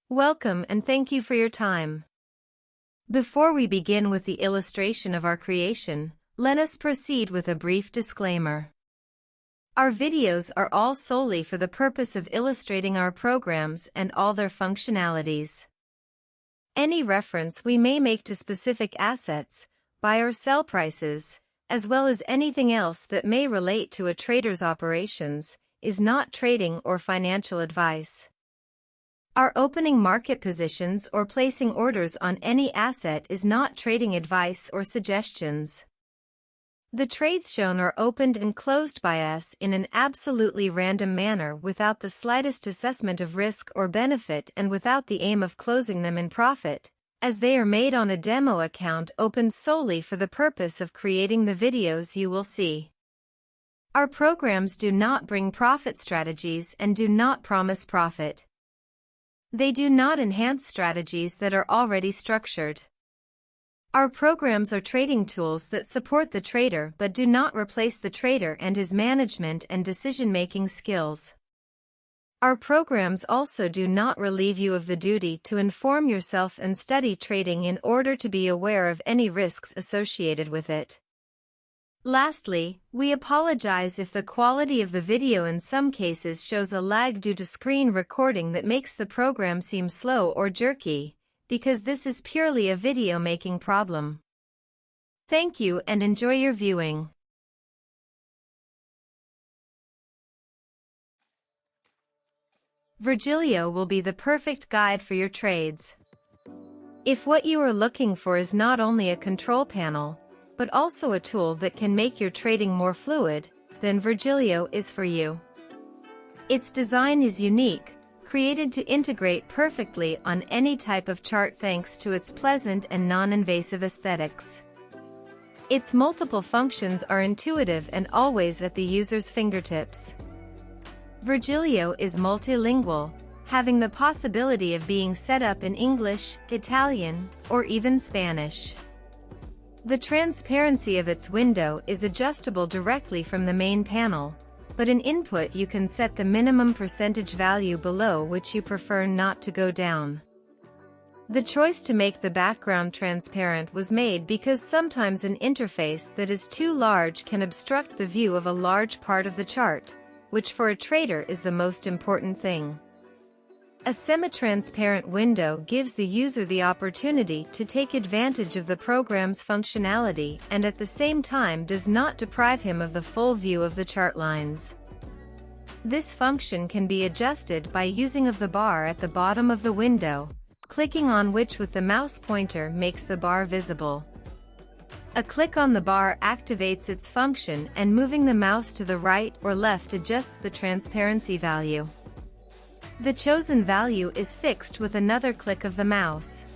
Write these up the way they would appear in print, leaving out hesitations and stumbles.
Welcome and thank you for your time. Before we begin with the illustration of our creation, let us proceed with a brief disclaimer. Our videos are all solely for the purpose of illustrating our programs and all their functionalities. Any reference we may make to specific assets, buy or sell prices, as well as anything else that may relate to a trader's operations, is not trading or financial advice. Our opening market positions or placing orders on any asset is not trading advice or suggestions. The trades shown are opened and closed by us in an absolutely random manner without the slightest assessment of risk or benefit and without the aim of closing them in profit, as they are made on a demo account opened solely for the purpose of creating the videos you will see. Our programs do not bring profit strategies and do not promise profit. They do not enhance strategies that are already structured. Our programs are trading tools that support the trader but do not replace the trader and his management and decision-making skills. Our programs also do not relieve you of the duty to inform yourself and study trading in order to be aware of any risks associated with it. Lastly, we apologize if the quality of the video in some cases shows a lag due to screen recording that makes the program seem slow or jerky, because this is purely a video making problem. Thank you and enjoy your viewing. Virgilio will be the perfect guide for your trades. If what you are looking for is not only a control panel, but also a tool that can make your trading more fluid, then Virgilio is for you. Its design is unique, created to integrate perfectly on any type of chart thanks to its pleasant and non-invasive aesthetics. Its multiple functions are intuitive and always at the user's fingertips. Virgilio is multilingual, having the possibility of being set up in English, Italian, or even Spanish. The transparency of its window is adjustable directly from the main panel, but in input you can set the minimum percentage value below which you prefer not to go down. The choice to make the background transparent was made because sometimes an interface that is too large can obstruct the view of a large part of the chart, which for a trader is the most important thing. A semi-transparent window gives the user the opportunity to take advantage of the program's functionality and at the same time does not deprive him of the full view of the chart lines. This function can be adjusted by using of the bar at the bottom of the window, clicking on which with the mouse pointer makes the bar visible. A click on the bar activates its function and moving the mouse to the right or left adjusts the transparency value. The chosen value is fixed with another click of the mouse.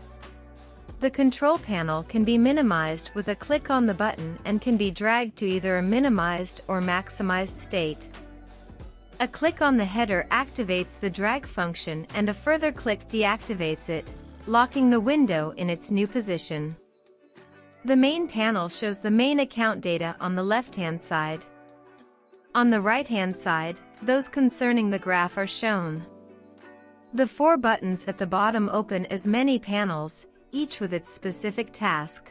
The control panel can be minimized with a click on the button and can be dragged to either a minimized or maximized state. A click on the header activates the drag function and a further click deactivates it, locking the window in its new position. The main panel shows the main account data on the left-hand side. On the right-hand side, those concerning the graph are shown. The 4 buttons at the bottom open as many panels, each with its specific task.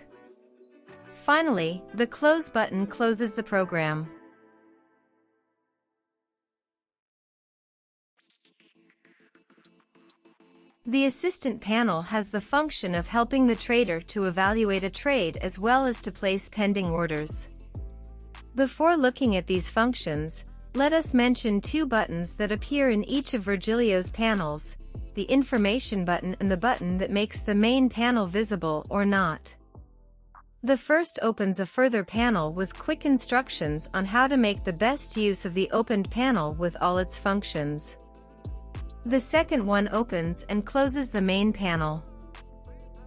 Finally, the Close button closes the program. The Assistant panel has the function of helping the trader to evaluate a trade as well as to place pending orders. Before looking at these functions, let us mention 2 buttons that appear in each of Virgilio's panels, the Information button and the button that makes the main panel visible or not. The first opens a further panel with quick instructions on how to make the best use of the opened panel with all its functions. The second one opens and closes the main panel.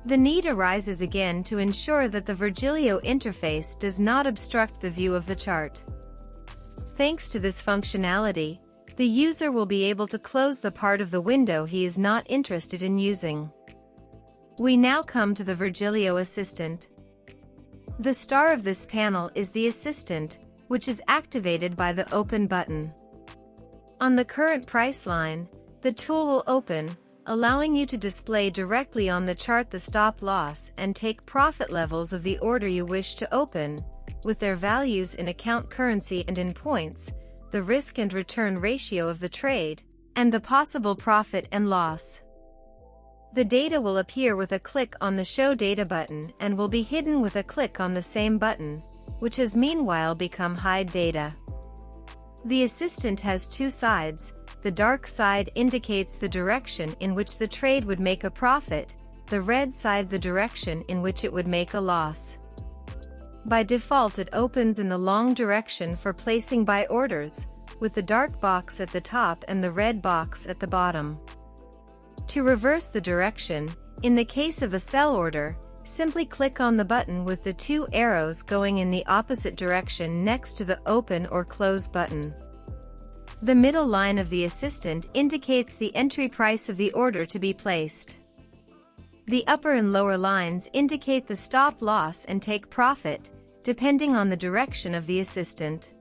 The need arises again to ensure that the Virgilio interface does not obstruct the view of the chart. Thanks to this functionality, the user will be able to close the part of the window he is not interested in using. We now come to the Virgilio Assistant. The star of this panel is the Assistant, which is activated by the Open button. On the current price line, the tool will open, allowing you to display directly on the chart the stop loss and take profit levels of the order you wish to open, with their values in account currency and in points, the risk and return ratio of the trade, and the possible profit and loss. The data will appear with a click on the Show Data button and will be hidden with a click on the same button, which has meanwhile become Hide Data. The assistant has two sides. The dark side indicates the direction in which the trade would make a profit, the red side the direction in which it would make a loss. By default it opens in the long direction for placing buy orders, with the dark box at the top and the red box at the bottom. To reverse the direction, in the case of a sell order, simply click on the button with the two arrows going in the opposite direction next to the Open or Close button. The middle line of the assistant indicates the entry price of the order to be placed. The upper and lower lines indicate the stop loss and take profit, depending on the direction of the assistant.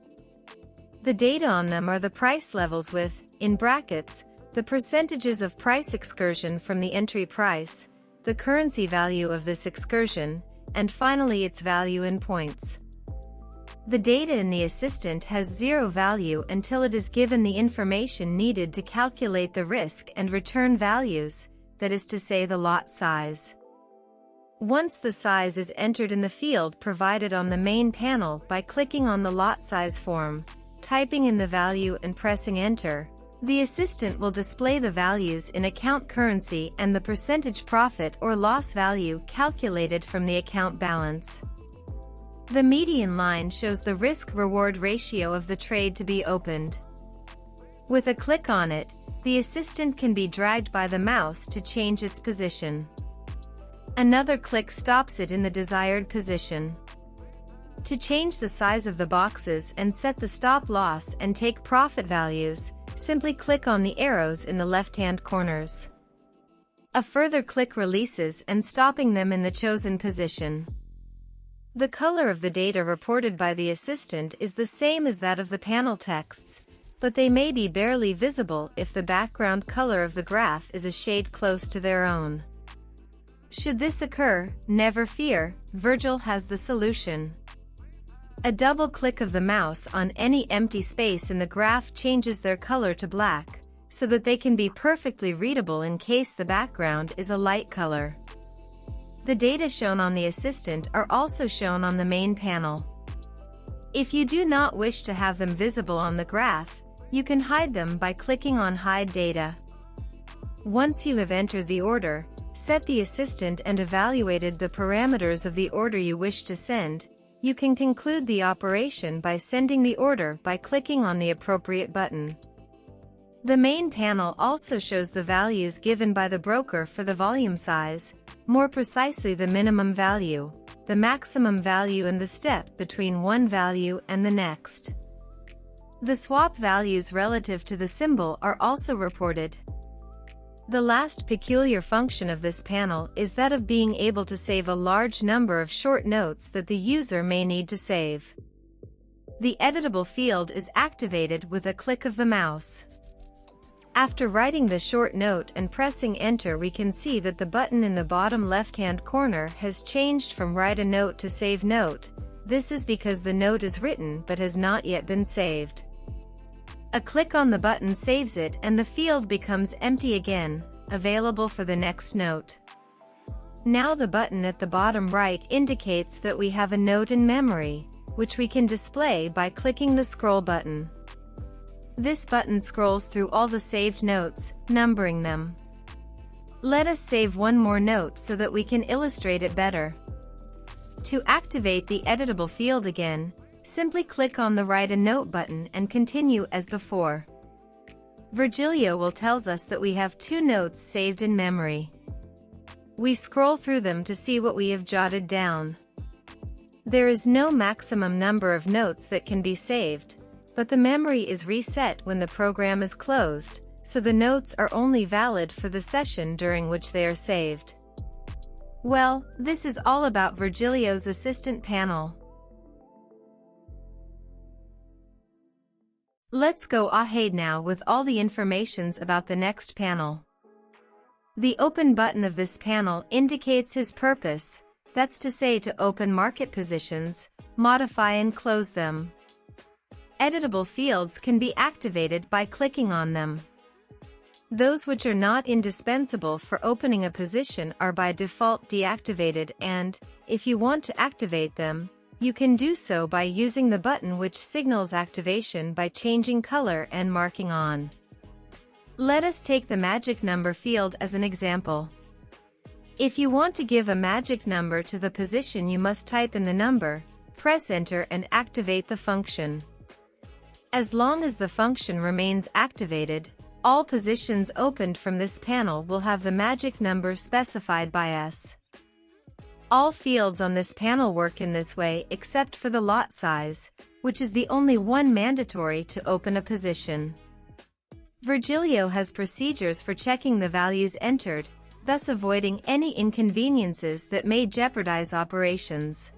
The data on them are the price levels with, in brackets, the percentages of price excursion from the entry price, the currency value of this excursion, and finally its value in points. The data in the assistant has zero value until it is given the information needed to calculate the risk and return values, that is to say the lot size. Once the size is entered in the field provided on the main panel by clicking on the lot size form, typing in the value and pressing Enter, the assistant will display the values in account currency and the percentage profit or loss value calculated from the account balance. The median line shows the risk-reward ratio of the trade to be opened. With a click on it, the assistant can be dragged by the mouse to change its position. Another click stops it in the desired position. To change the size of the boxes and set the stop loss and take profit values, simply click on the arrows in the left-hand corners. A further click releases and stopping them in the chosen position. The color of the data reported by the assistant is the same as that of the panel texts, but they may be barely visible if the background color of the graph is a shade close to their own. Should this occur, never fear, Virgil has the solution. A double click of the mouse on any empty space in the graph changes their color to black, so that they can be perfectly readable in case the background is a light color. The data shown on the assistant are also shown on the main panel. If you do not wish to have them visible on the graph, you can hide them by clicking on Hide Data. Once you have entered the order, set the assistant and evaluated the parameters of the order you wish to send, you can conclude the operation by sending the order by clicking on the appropriate button. The main panel also shows the values given by the broker for the volume size, more precisely the minimum value, the maximum value and the step between one value and the next. The swap values relative to the symbol are also reported. The last peculiar function of this panel is that of being able to save a large number of short notes that the user may need to save. The editable field is activated with a click of the mouse. After writing the short note and pressing Enter, we can see that the button in the bottom left-hand corner has changed from Write a Note to Save Note. This is because the note is written but has not yet been saved. A click on the button saves it and the field becomes empty again, available for the next note. Now the button at the bottom right indicates that we have a note in memory, which we can display by clicking the scroll button. This button scrolls through all the saved notes, numbering them. Let us save one more note so that we can illustrate it better. To activate the editable field again, simply click on the Write a Note button and continue as before. Virgilio will tells us that we have two notes saved in memory. We scroll through them to see what we have jotted down. There is no maximum number of notes that can be saved, but the memory is reset when the program is closed, so the notes are only valid for the session during which they are saved. Well, this is all about Virgilio's assistant panel. Let's go ahead now with all the informations about the next panel. The Open button of this panel indicates his purpose, that's to say to open market positions, modify and close them. Editable fields can be activated by clicking on them. Those which are not indispensable for opening a position are by default deactivated and, if you want to activate them, you can do so by using the button which signals activation by changing color and marking on. Let us take the magic number field as an example. If you want to give a magic number to the position, you must type in the number, press enter and activate the function. As long as the function remains activated, all positions opened from this panel will have the magic number specified by us. All fields on this panel work in this way except for the lot size, which is the only one mandatory to open a position. Virgilio has procedures for checking the values entered, thus avoiding any inconveniences that may jeopardize operations.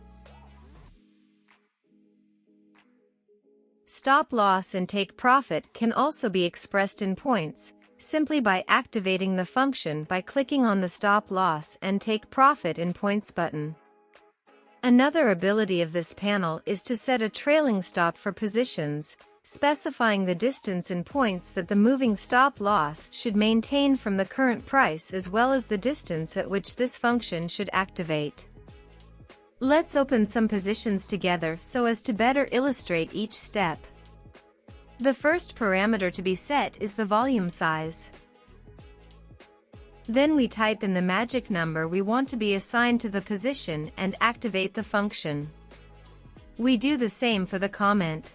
Stop loss and take profit can also be expressed in points, simply by activating the function by clicking on the stop loss and take profit in points button. Another ability of this panel is to set a trailing stop for positions, specifying the distance in points that the moving stop loss should maintain from the current price as well as the distance at which this function should activate. Let's open some positions together so as to better illustrate each step. The first parameter to be set is the volume size. Then we type in the magic number we want to be assigned to the position and activate the function. We do the same for the comment.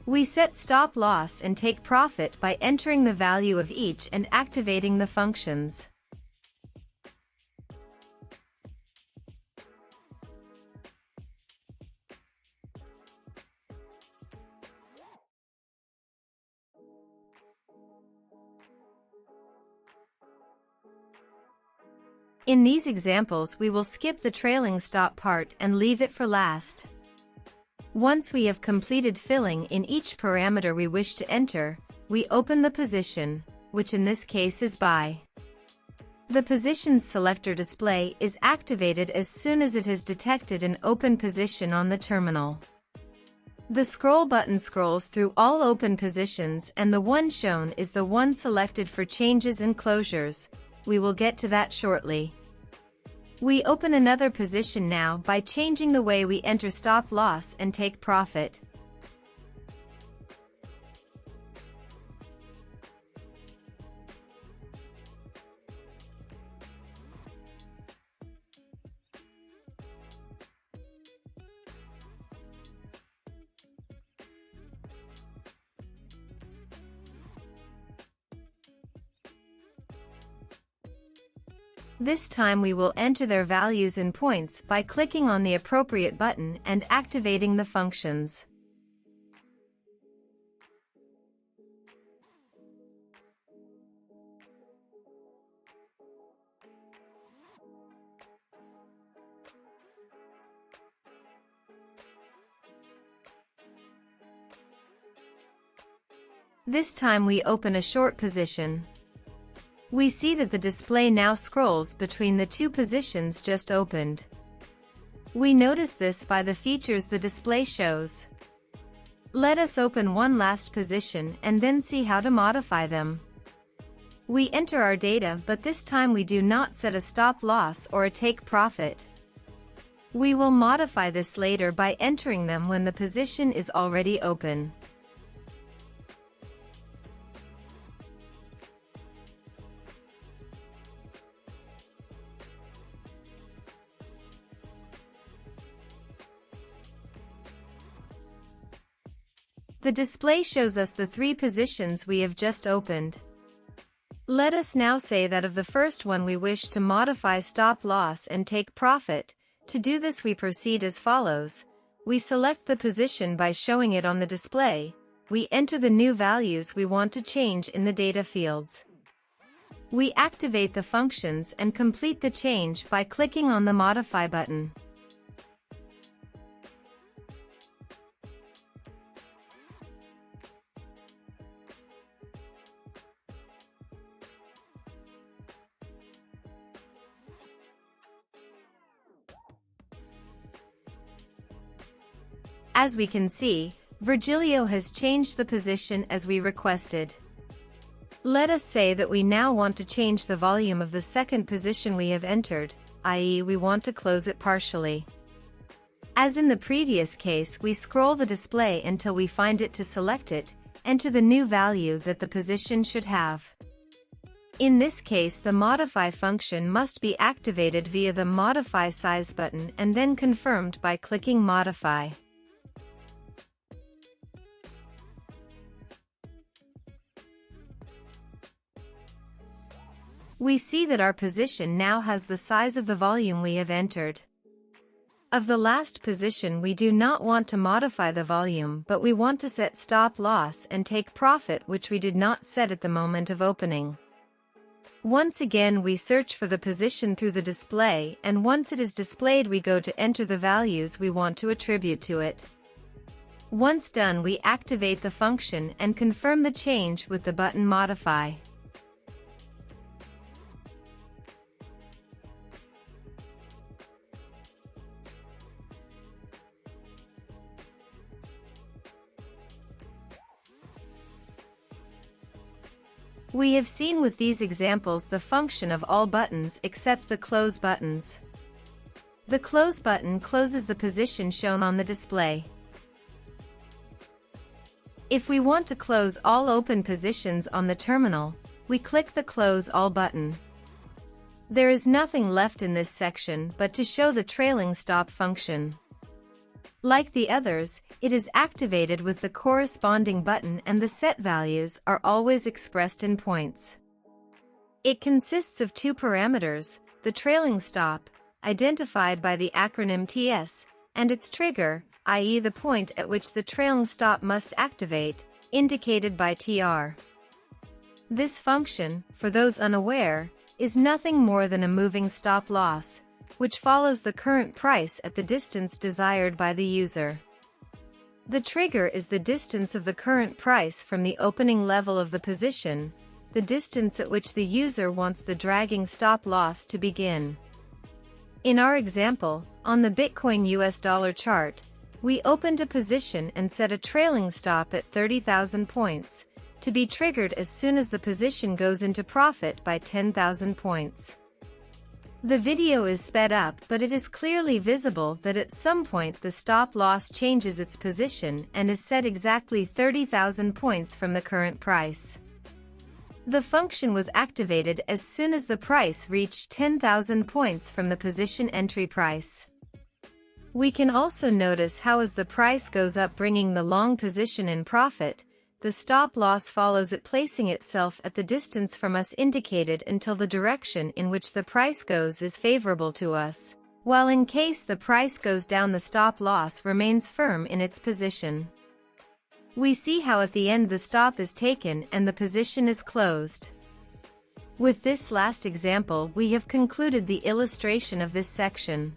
We set stop loss and take profit by entering the value of each and activating the functions. In these examples, we will skip the trailing stop part and leave it for last. Once we have completed filling in each parameter we wish to enter, we open the position, which in this case is buy. The Positions Selector display is activated as soon as it has detected an open position on the terminal. The scroll button scrolls through all open positions and the one shown is the one selected for changes and closures. We will get to that shortly. We open another position now by changing the way we enter stop loss and take profit. This time we will enter their values in points by clicking on the appropriate button and activating the functions. This time we open a short position. We see that the display now scrolls between the two positions just opened. We notice this by the features the display shows. Let us open one last position and then see how to modify them. We enter our data, but this time we do not set a stop loss or a take profit. We will modify this later by entering them when the position is already open. The display shows us the three positions we have just opened. Let us now say that of the first one we wish to modify stop loss and take profit. To do this we proceed as follows. We select the position by showing it on the display. We enter the new values we want to change in the data fields. We activate the functions and complete the change by clicking on the Modify button. As we can see, Virgilio has changed the position as we requested. Let us say that we now want to change the volume of the second position we have entered, i.e., we want to close it partially. As in the previous case, we scroll the display until we find it to select it, enter the new value that the position should have. In this case, the modify function must be activated via the modify size button and then confirmed by clicking modify. We see that our position now has the size of the volume we have entered. Of the last position, we do not want to modify the volume, but we want to set stop loss and take profit, which we did not set at the moment of opening. Once again, we search for the position through the display, and once it is displayed, we go to enter the values we want to attribute to it. Once done, we activate the function and confirm the change with the button modify. We have seen with these examples the function of all buttons except the close buttons. The close button closes the position shown on the display. If we want to close all open positions on the terminal, we click the Close All button. There is nothing left in this section but to show the trailing stop function. Like the others, it is activated with the corresponding button and the set values are always expressed in points. It consists of two parameters, the trailing stop, identified by the acronym TS, and its trigger, i.e. the point at which the trailing stop must activate, indicated by TR. This function, for those unaware, is nothing more than a moving stop loss, which follows the current price at the distance desired by the user. The trigger is the distance of the current price from the opening level of the position, the distance at which the user wants the dragging stop loss to begin. In our example, on the Bitcoin US dollar chart, we opened a position and set a trailing stop at 30,000 points, to be triggered as soon as the position goes into profit by 10,000 points. The video is sped up, but it is clearly visible that at some point the stop loss changes its position and is set exactly 30,000 points from the current price. The function was activated as soon as the price reached 10,000 points from the position entry price. We can also notice how as the price goes up, bringing the long position in profit, the stop loss follows it, placing itself at the distance from us indicated until the direction in which the price goes is favorable to us, while in case the price goes down, the stop loss remains firm in its position. We see how at the end the stop is taken and the position is closed. With this last example, we have concluded the illustration of this section.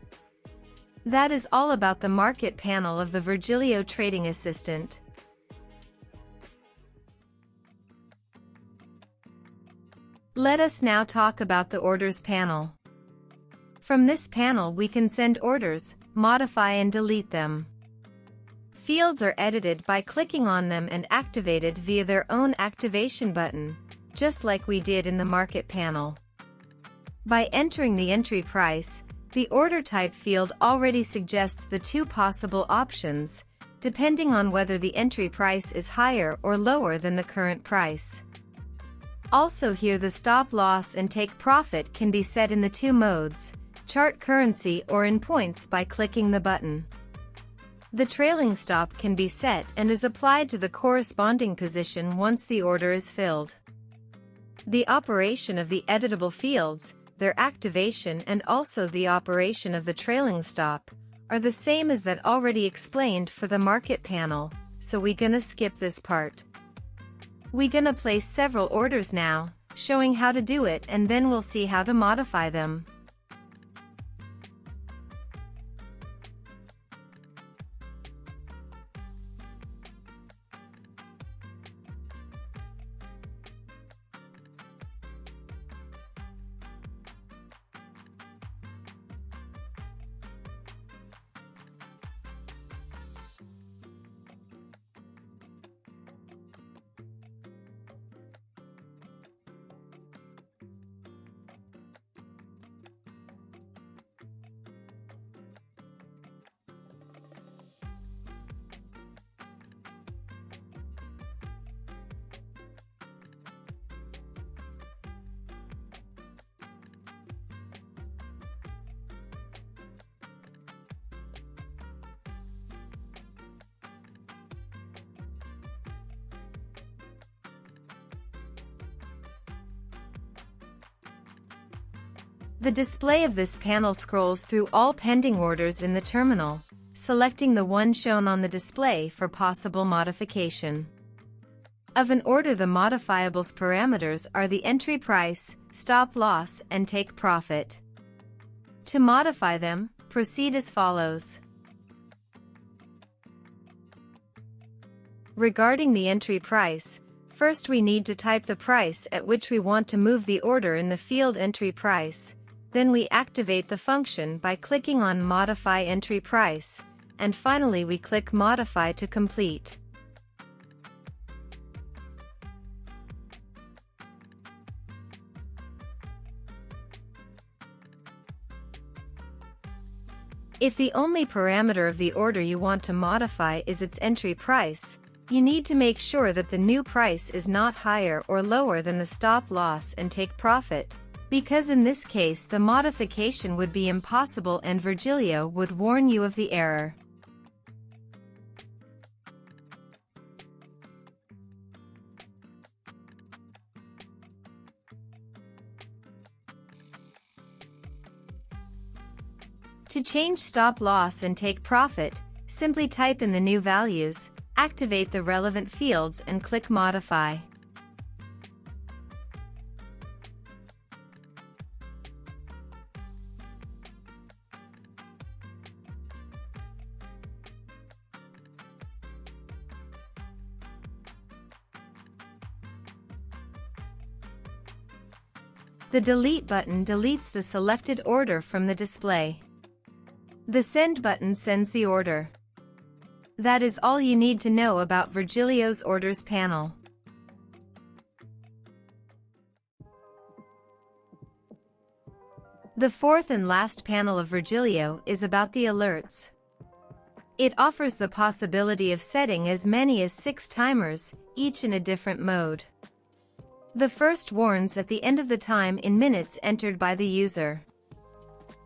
That is all about the market panel of the Virgilio Trading Assistant. Let us now talk about the Orders panel. From this panel we can send orders, modify and delete them. Fields are edited by clicking on them and activated via their own activation button, just like we did in the market panel. By entering the entry price, the order type field already suggests the two possible options, depending on whether the entry price is higher or lower than the current price. Also here, the stop loss and take profit can be set in the two modes, chart currency or in points, by clicking the button. The trailing stop can be set and is applied to the corresponding position once the order is filled. The operation of the editable fields, their activation and also the operation of the trailing stop, are the same as that already explained for the market panel, so we gonna skip this part. We gonna place several orders now, showing how to do it, and then we'll see how to modify them. The display of this panel scrolls through all pending orders in the terminal, selecting the one shown on the display for possible modification. Of an order, the modifiables parameters are the entry price, stop loss, and take profit. To modify them, proceed as follows. Regarding the entry price, first we need to type the price at which we want to move the order in the field entry price. Then we activate the function by clicking on Modify Entry Price, and finally we click Modify to complete. If the only parameter of the order you want to modify is its entry price, you need to make sure that the new price is not higher or lower than the stop loss and take profit, because in this case the modification would be impossible and Virgilio would warn you of the error. To change stop loss and take profit, simply type in the new values, activate the relevant fields and click Modify. The Delete button deletes the selected order from the display. The Send button sends the order. That is all you need to know about Virgilio's Orders panel. The fourth and last panel of Virgilio is about the alerts. It offers the possibility of setting as many as 6 timers, each in a different mode. The first warns at the end of the time in minutes entered by the user.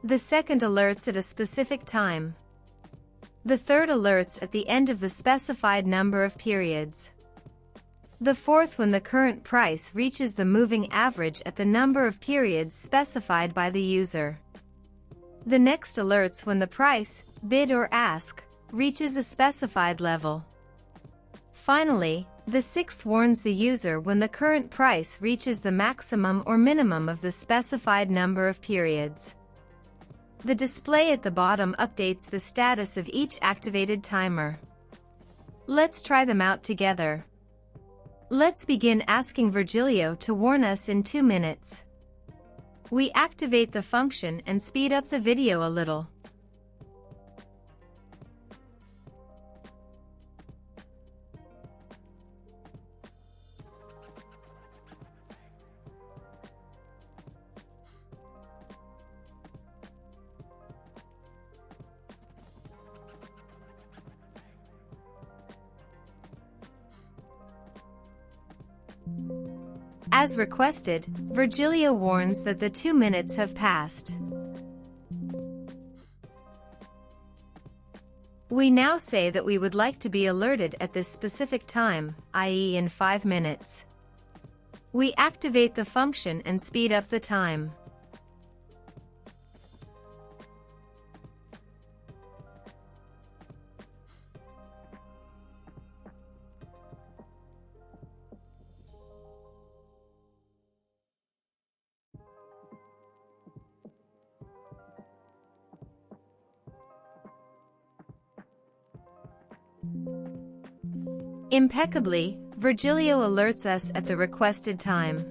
The second alerts at a specific time. The third alerts at the end of the specified number of periods. The fourth when the current price reaches the moving average at the number of periods specified by the user. The next alerts when the price, bid or ask, reaches a specified level. Finally, the sixth warns the user when the current price reaches the maximum or minimum of the specified number of periods. The display at the bottom updates the status of each activated timer. Let's try them out together. Let's begin asking Virgilio to warn us in 2 minutes. We activate the function and speed up the video a little. As requested, Virgilio warns that the 2 minutes have passed. We now say that we would like to be alerted at this specific time, i.e. in 5 minutes. We activate the function and speed up the time. Impeccably, Virgilio alerts us at the requested time.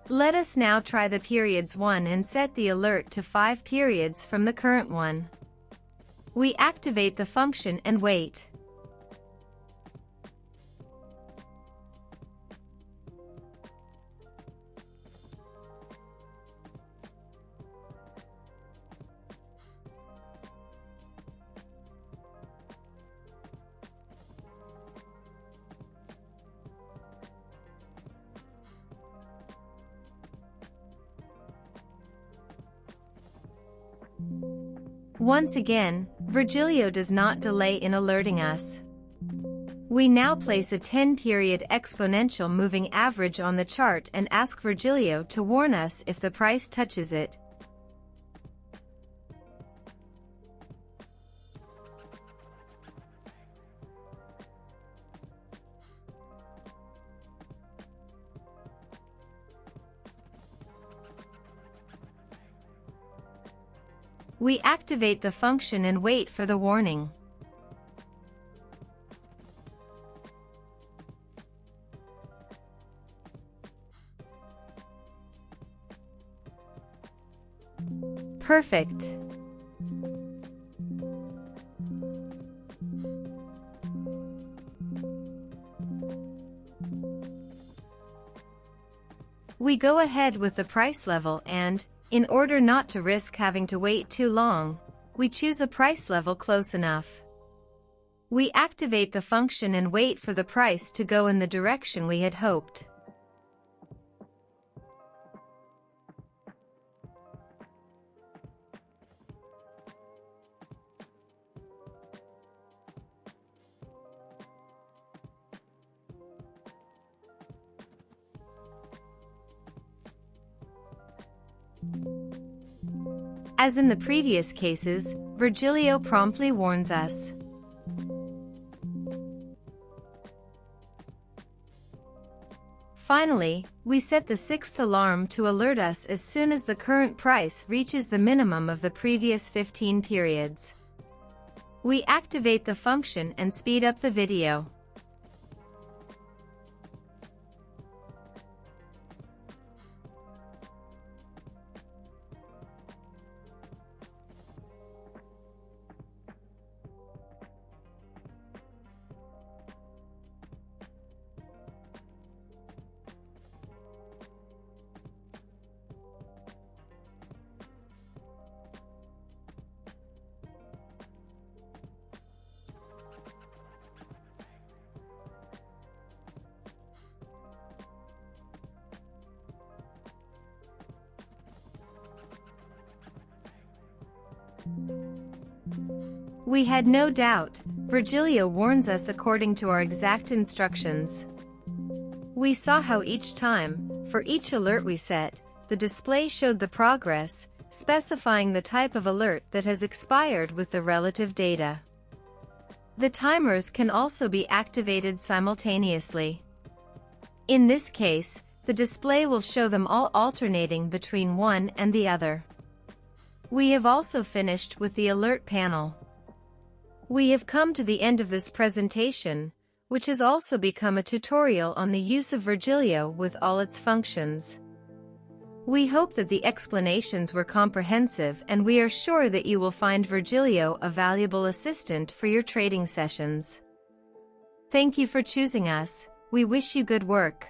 Let us now try the periods 1 and set the alert to 5 periods from the current one. We activate the function and wait. Once again, Virgilio does not delay in alerting us. We now place a 10-period exponential moving average on the chart and ask Virgilio to warn us if the price touches it. We activate the function and wait for the warning. Perfect. We go ahead with the price level and, in order not to risk having to wait too long, we choose a price level close enough. We activate the function and wait for the price to go in the direction we had hoped. As in the previous cases, Virgilio promptly warns us. Finally, we set the 6th alarm to alert us as soon as the current price reaches the minimum of the previous 15 periods. We activate the function and speed up the video. We had no doubt. Virgilio warns us according to our exact instructions. We saw how each time, for each alert we set, the display showed the progress, specifying the type of alert that has expired with the relative data. The timers can also be activated simultaneously. In this case, the display will show them all alternating between one and the other. We have also finished with the alert panel. We have come to the end of this presentation, which has also become a tutorial on the use of Virgilio with all its functions. We hope that the explanations were comprehensive, and we are sure that you will find Virgilio a valuable assistant for your trading sessions. Thank you for choosing us. We wish you good work.